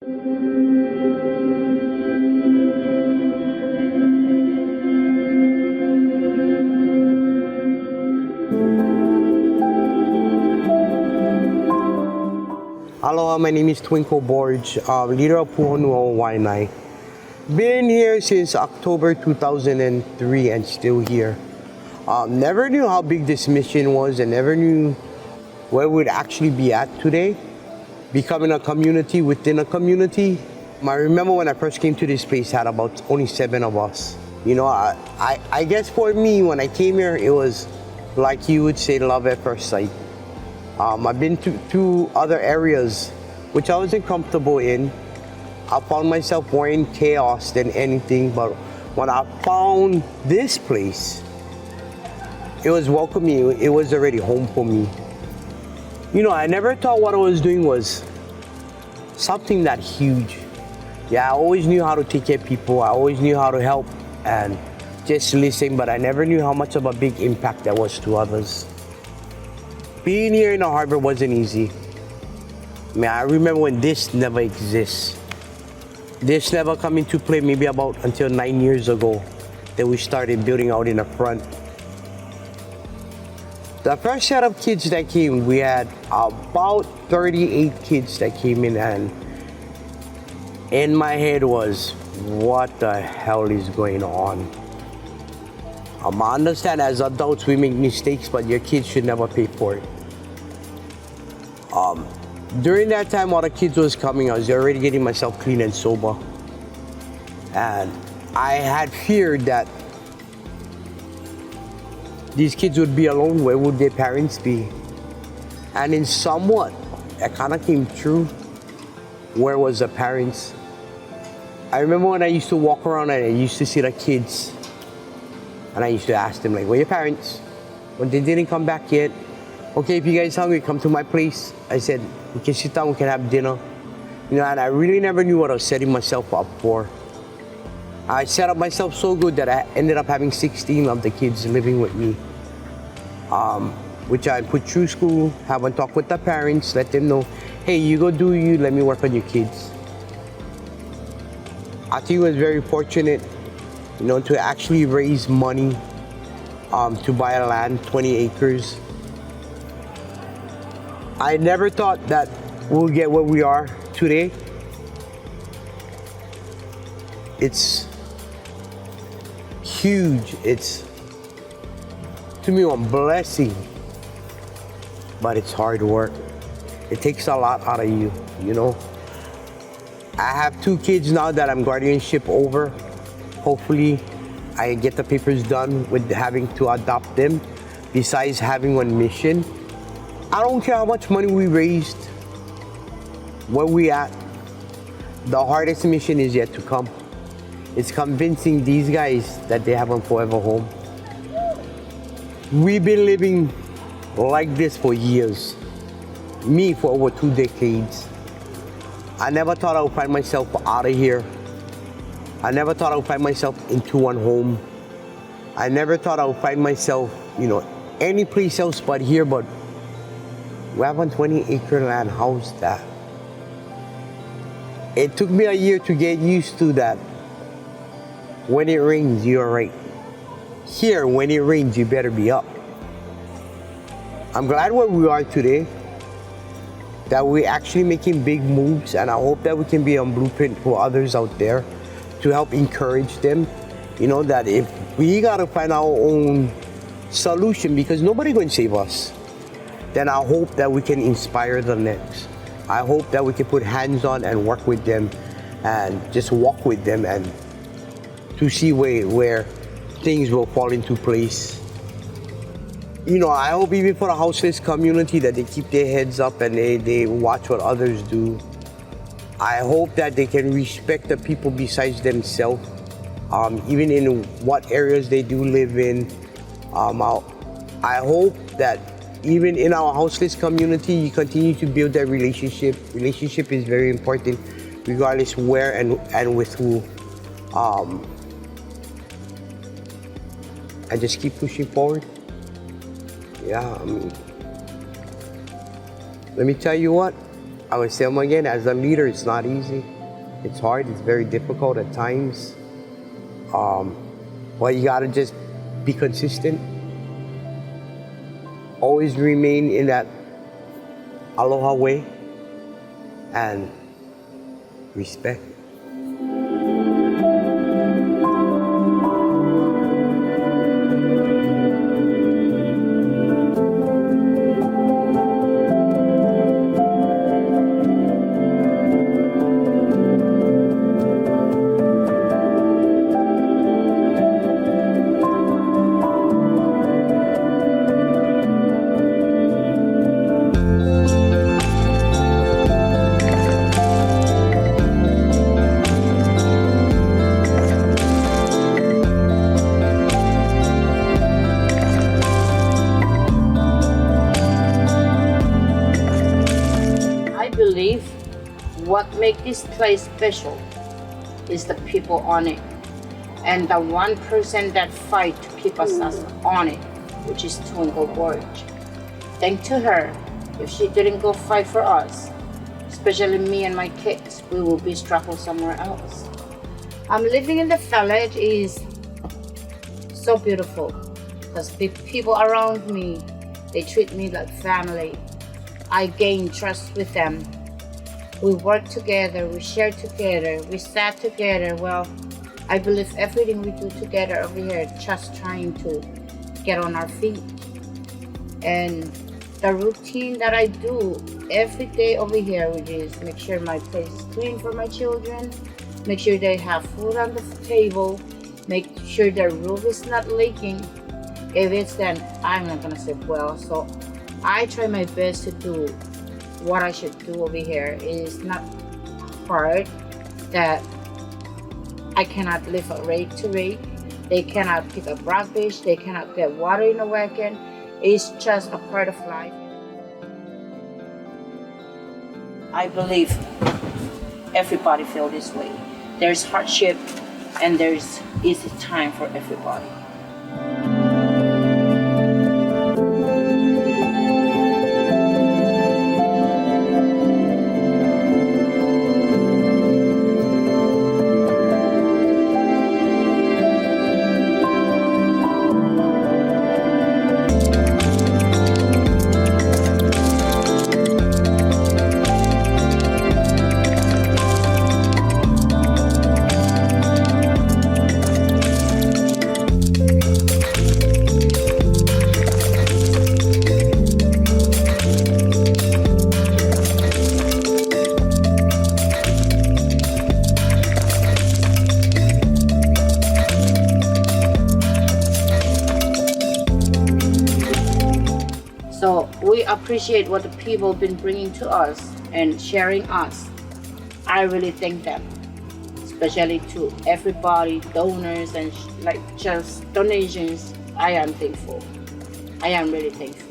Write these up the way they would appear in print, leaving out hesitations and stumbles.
Aloha, my name is Twinkle Borge, leader of Pu'uhonua O Wai'anae. Been here since October 2003 and still here. Never knew how big this mission was and never knew where we'd actually be at today. Becoming a community within a community. I remember when I first came to this place, had about only 7 of us. You know, I guess for me, when I came here, it was like you would say, love at first sight. I've been to other areas which I wasn't comfortable in. I found myself more in chaos than anything, but when I found this place, it was welcoming. It was already home for me. You know, I never thought what I was doing was something that huge. Yeah, I always knew how to take care of people. I always knew how to help and just listen, but I never knew how much of a big impact that was to others. Being here in the harbor wasn't easy. I mean, I remember when this never exists. This never come into play maybe about until 9 years ago that we started building out in the front. The first set of kids that came, we had about 38 kids that came in, and in my head was, what the hell is going on? I understand as adults we make mistakes, but your kids should never pay for it. During that time while the kids was coming, I was already getting myself clean and sober. And I had feared that these kids would be alone. Where would their parents be? And in somewhat, it kind of came true. Where was the parents? I remember when I used to walk around and I used to see the kids. And I used to ask them, like, where are your parents? When they didn't come back yet, okay, if you guys hungry, come to my place. I said, we can sit down, we can have dinner. You know, and I really never knew what I was setting myself up for. I set up myself so good that I ended up having 16 of the kids living with me. Which I put through school, have a talk with the parents, let them know, hey, you go do you, let me work on your kids. I think I was very fortunate, you know, to actually raise money to buy a land, 20 acres. I never thought that we'll get where we are today. It's huge. It's, to me, a blessing, but it's hard work. It takes a lot out of you, you know. I have 2 kids now that I'm guardianship over. Hopefully, I get the papers done with having to adopt them, besides having one mission. I don't care how much money we raised, where we at. The hardest mission is yet to come. It's convincing these guys that they have a forever home. We've been living like this for years. Me for over 2 decades. I never thought I would find myself out of here. I never thought I would find myself into one home. I never thought I would find myself, you know, any place else but here, but we have a 20-acre land house that. It took me a year to get used to that. When it rains, you're right. Here, when it rains, you better be up. I'm glad where we are today, that we're actually making big moves, and I hope that we can be a blueprint for others out there to help encourage them. You know, that if we gotta find our own solution, because nobody gonna save us, then I hope that we can inspire the next. I hope that we can put hands on and work with them and just walk with them and to see where things will fall into place. You know, I hope even for the houseless community that they keep their heads up and they watch what others do. I hope that they can respect the people besides themselves, even in what areas they do live in. I hope that even in our houseless community, you continue to build that relationship. Relationship is very important, regardless where and with who. And just keep pushing forward. Yeah, I mean, let me tell you what, I would say again, as a leader, it's not easy. It's hard. It's very difficult at times. But you gotta just be consistent. Always remain in that aloha way and respect. What makes this place special is the people on it, and the one person that fight to keep us on it, which is Twinkle Borge. Thanks to her, if she didn't go fight for us, especially me and my kids, we will be struggled somewhere else. Living in the village is so beautiful because the people around me, they treat me like family. I gain trust with them. We work together, we share together, we sat together. Well, I believe everything we do together over here, just trying to get on our feet. And the routine that I do every day over here, which is make sure my place is clean for my children, make sure they have food on the table, make sure their roof is not leaking. If it's then, I'm not gonna sleep well. So I try my best to do what I should do over here. Is not hard that I cannot live a rate to rate. They cannot pick up rubbish. They cannot get water in the wagon. It's just a part of life. I believe everybody feel this way. There's hardship and there's easy time for everybody. So we appreciate what the people have been bringing to us and sharing us. I really thank them, especially to everybody, donors and like just donations. I am thankful. I am really thankful.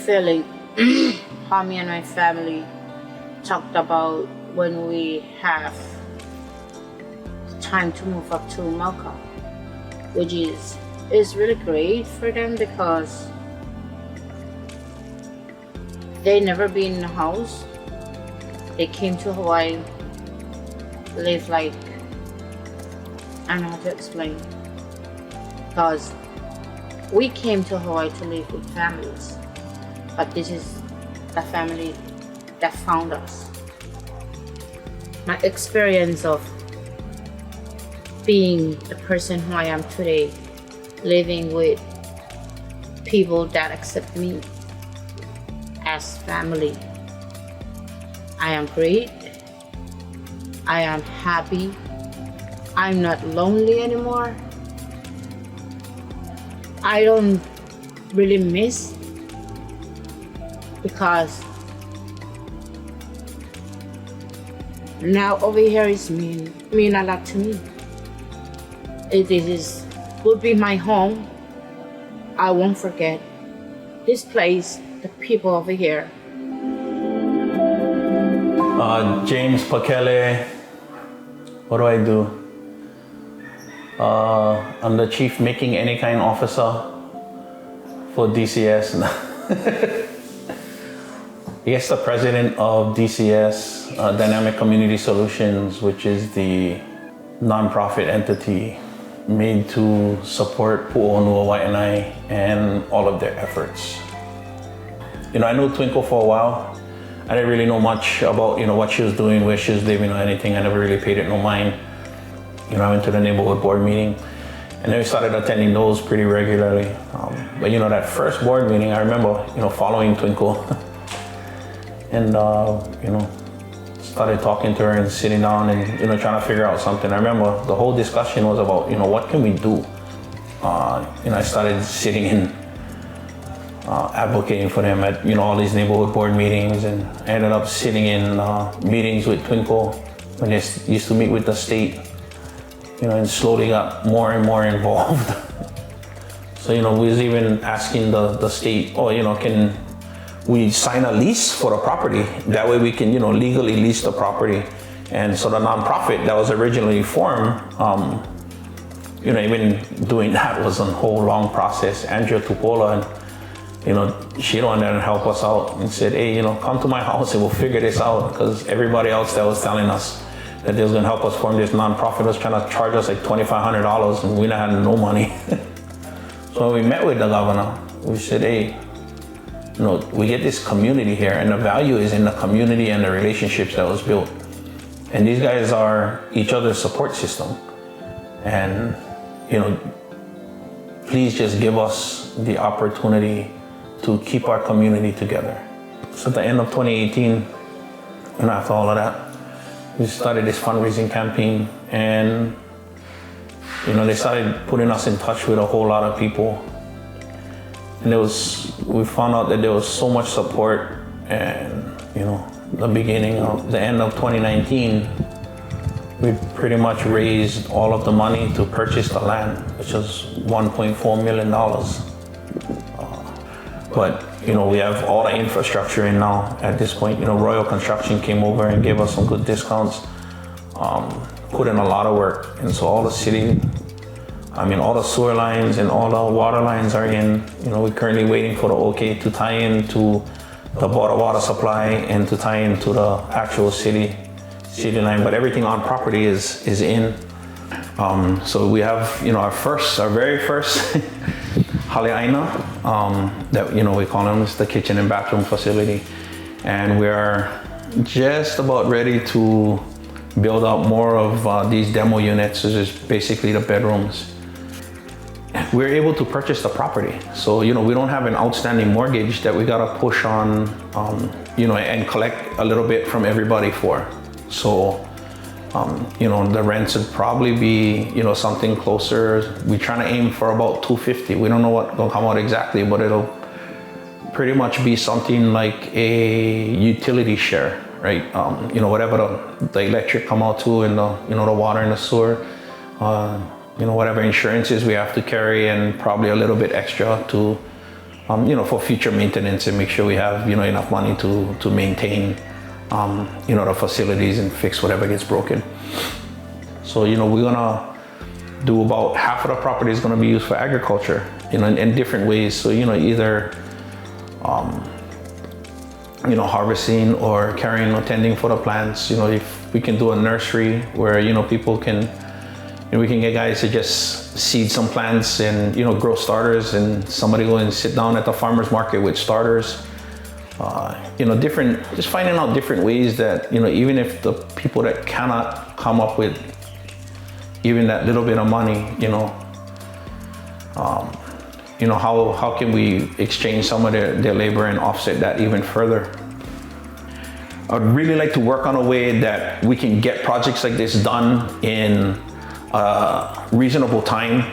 Feeling how me and my family talked about when we have time to move up to Malka, which is really great for them because they never been in a house. They came to Hawaii, live like, I don't know how to explain, because we came to Hawaii to live with families. But this is the family that found us. My experience of being the person who I am today, living with people that accept me as family. I am great. I am happy. I'm not lonely anymore. I don't really miss because Now over here is mean a lot to me. It is would be my home. I won't forget this place, the people over here. James Pakele. What do I do? I'm the chief making any kind officer for DCS. Yes, the president of DCS, Dynamic Community Solutions, which is the nonprofit entity made to support Pu'uhonua O Wai'anae and all of their efforts. I knew Twinkle for a while. I didn't really know much about, what she was doing, where she was living or anything. I never really paid it no mind. I went to the neighborhood board meeting and then we started attending those pretty regularly. But that first board meeting, I remember, following Twinkle and, started talking to her and sitting down and, trying to figure out something. I remember the whole discussion was about, what can we do? I started sitting in, advocating for them at, all these neighborhood board meetings, and I ended up sitting in meetings with Twinkle when they used to meet with the state, and slowly got more and more involved. So, we was even asking the state, can we sign a lease for the property? That way we can, legally lease the property. And so the nonprofit that was originally formed, even doing that was a whole long process. Andrea Tupola, and she wanted to help us out and said, hey, come to my house and we'll figure this out, because everybody else that was telling us that they was gonna help us form this nonprofit was trying to charge us like $2,500 and we had no money. So when we met with the governor, we said, hey, we get this community here and the value is in the community and the relationships that was built. And these guys are each other's support system. And, please just give us the opportunity to keep our community together. So at the end of 2018, after all of that, we started this fundraising campaign, and they started putting us in touch with a whole lot of people. And we found out that there was so much support, and the end of 2019, we pretty much raised all of the money to purchase the land, which was $1.4 million. But we have all the infrastructure in now. At this point, Royal Construction came over and gave us some good discounts, put in a lot of work. And so all the city, all the sewer lines and all the water lines are in. We're currently waiting for the okay to tie in to the water supply and to tie into the actual city line. But everything on property is in. So we have, our very first Haleaina, that we call them, is the kitchen and bathroom facility, and we are just about ready to build out more of these demo units. This is basically the bedrooms. We're able to purchase the property, so we don't have an outstanding mortgage that we gotta push on, and collect a little bit from everybody for. So. The rents would probably be, something closer. We're trying to aim for about $250. We don't know what will come out exactly, but it'll pretty much be something like a utility share, right? Whatever the electric come out to, and the water and the sewer, whatever insurances we have to carry, and probably a little bit extra to, for future maintenance and make sure we have, enough money to maintain the facilities and fix whatever gets broken. So, we're gonna do about half of the property is gonna be used for agriculture, in different ways. So, either, harvesting or carrying or tending for the plants. If we can do a nursery where, people can, we can get guys to just seed some plants and, grow starters, and somebody go and sit down at the farmer's market with starters. Just finding out different ways that, even if the people that cannot come up with even that little bit of money, how can we exchange some of their labor and offset that even further? I'd really like to work on a way that we can get projects like this done in a reasonable time.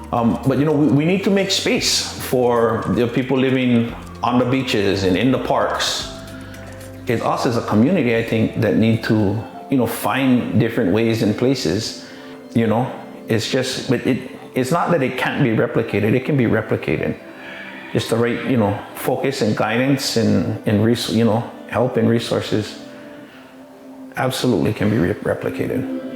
But we need to make space for the people living on the beaches and in the parks. It's us as a community, I think, that need to, find different ways and places, it's just, but it's not that it can't be replicated, it can be replicated. Just the right, focus and guidance and help and resources absolutely can be replicated.